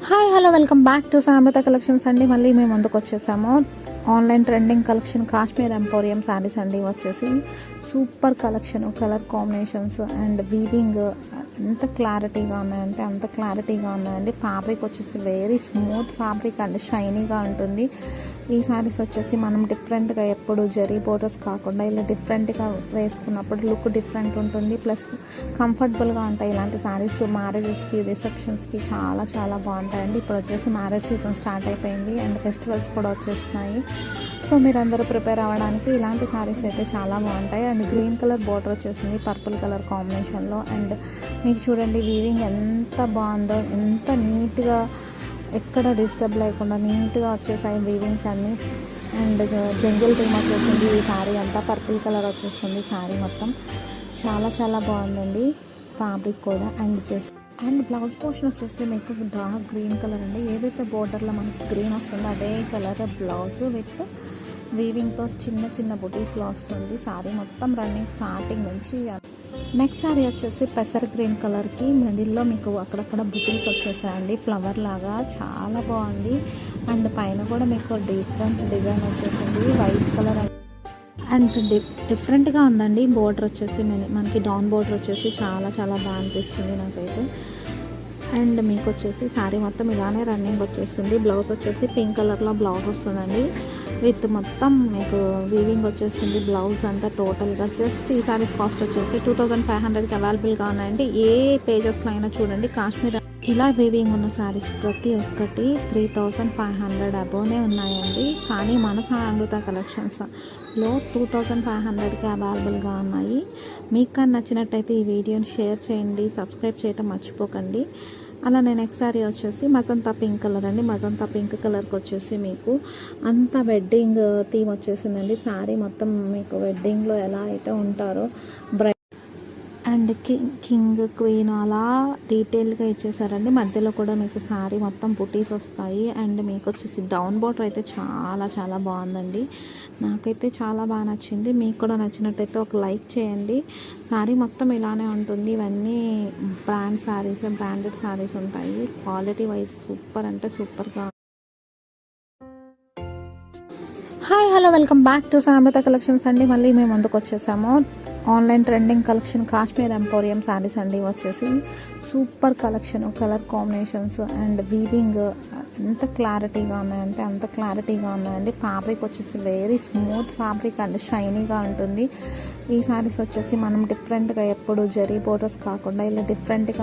Hi hello welcome back to సామృత collections అండి. మళ్ళీ మేము ముందుకు వచ్చేసాము. Online trending collection Kashmir emporium saris అండి. వచ్చేసి super collection, colour combinations and weaving ఎంత క్లారిటీగా ఉన్నాయంటే అంత క్లారిటీగా ఉన్నాయండి. ఫ్యాబ్రిక్ వచ్చేసి వెరీ స్మూత్ ఫ్యాబ్రిక్ అండ్ షైనీగా ఉంటుంది. ఈ శారీస్ వచ్చేసి మనం డిఫరెంట్గా ఎప్పుడు జరీ బోర్డర్స్ కాకుండా ఇలా డిఫరెంట్గా వేసుకున్నప్పుడు లుక్ డిఫరెంట్ ఉంటుంది. ప్లస్ కంఫర్టబుల్గా ఉంటాయి. ఇలాంటి శారీస్ మ్యారేజెస్కి, రిసెప్షన్స్కి చాలా చాలా బాగుంటాయండి. ఇప్పుడు వచ్చేసి మ్యారేజ్ సీజన్ స్టార్ట్ అయిపోయింది అండ్ ఫెస్టివల్స్ కూడా వచ్చేస్తున్నాయి. సో మీరందరూ ప్రిపేర్ అవ్వడానికి ఇలాంటి శారీస్ అయితే చాలా బాగుంటాయి. అండ్ గ్రీన్ కలర్ బోర్డర్ వచ్చేసింది పర్పుల్ కలర్ కాంబినేషన్లో. అండ్ మీకు చూడండి వీవింగ్ ఎంత బాగుందో, ఎంత నీట్గా ఎక్కడ డిస్టర్బ్ లేకుండా నీట్గా వచ్చేసాయి వీవింగ్స్ అన్నీ. అండ్ జంగిల్ థీమ్ వచ్చేసింది. ఈ శారీ అంతా పర్పుల్ కలర్ వచ్చేస్తుంది. శారీ మొత్తం చాలా చాలా బాగుందండి ఫ్యాబ్రిక్ కూడా. అండ్ బ్లౌజ్ పోర్షన్ వచ్చేసి మీకు డార్క్ గ్రీన్ కలర్ అండి. ఏదైతే బోర్డర్లో మనకి గ్రీన్ వస్తుందో అదే కలర్ బ్లౌజ్ విత్ వీవింగ్తో చిన్న చిన్న బుటీస్లో వస్తుంది. శారీ మొత్తం రన్నింగ్ స్టార్టింగ్ నుంచి. నెక్స్ట్ శారీ వచ్చేసి పెసర్ గ్రీన్ కలర్కి మిడిల్లో మీకు అక్కడక్కడ బుటీస్ వచ్చేసాయండి ఫ్లవర్ లాగా, చాలా బాగుంది. అండ్ పైన కూడా మీకు డిఫరెంట్ డిజైన్ వచ్చేసింది వైట్ కలర్ అండ్ డిఫరెంట్గా ఉందండి. బోర్డర్ వచ్చేసి మనకి డౌన్ బోర్డర్ వచ్చేసి చాలా చాలా బాగా అనిపిస్తుంది నాకైతే. అండ్ మీకు వచ్చేసి శారీ మొత్తం ఇలానే రన్నింగ్ వచ్చేస్తుంది. బ్లౌజ్ వచ్చేసి పింక్ కలర్లో బ్లౌజ్ వస్తుందండి విత్ మొత్తం మీకు వీవింగ్ వచ్చేస్తుంది. బ్లౌజ్ అంతా టోటల్గా జస్ట్ ఈ శారీస్ కాస్ట్ వచ్చేసి 2500కి అవైలబుల్గా ఉన్నాయండి. ఏ పేజెస్లో అయినా చూడండి కాశ్మీర్ ఇలా వీవింగ్ ఉన్న శారీస్ ప్రతి ఒక్కటి 3500 అబోనే ఉన్నాయండి. కానీ మన సామృత కలెక్షన్స్లో 2500కి అవైలబుల్గా ఉన్నాయి. మీకు కానీ నచ్చినట్టయితే ఈ వీడియోని షేర్ చేయండి, సబ్స్క్రైబ్ చేయడం మర్చిపోకండి. అలానే నెక్స్ట్ శారీ వచ్చేసి మజంతా పింక్ కలర్ అండి. మజంతా పింక్ కలర్కి వచ్చేసి మీకు అంత వెడ్డింగ్ థీమ్ వచ్చేసిందండి. శారీ మొత్తం మీకు వెడ్డింగ్లో ఎలా అయితే ఉంటారో అండ్ కింగ్ క్వీన్ అలా డీటెయిల్గా ఇచ్చేసారండి. మధ్యలో కూడా మీకు శారీ మొత్తం బుటీస్ వస్తాయి. అండ్ మీకు వచ్చేసి డౌన్ బోర్డర్ అయితే చాలా చాలా బాగుందండి. నాకైతే చాలా బాగా నచ్చింది. మీకు కూడా నచ్చినట్టయితే ఒక లైక్ చేయండి. శారీ మొత్తం ఇలానే ఉంటుంది. ఇవన్నీ బ్రాండెడ్ శారీస్ ఉంటాయి. క్వాలిటీ వైజ్ సూపర్ అంటే సూపర్గా. Hi hello welcome back to సామృత collections అండి. మళ్ళీ మేము ముందుకు వచ్చేసాము. Online trending collection Kashmir emporium saris అండి. వచ్చేసి super collection, colour combinations and weaving ఎంత క్లారిటీగా ఉన్నాయంటే అంత క్లారిటీగా ఉన్నాయండి. ఫ్యాబ్రిక్ వచ్చేసి వెరీ స్మూత్ ఫ్యాబ్రిక్ అండ్ షైనీగా ఉంటుంది. ఈ శారీస్ వచ్చేసి మనం డిఫరెంట్గా ఎప్పుడు జరీ బోర్డర్స్ కాకుండా ఇలా డిఫరెంట్గా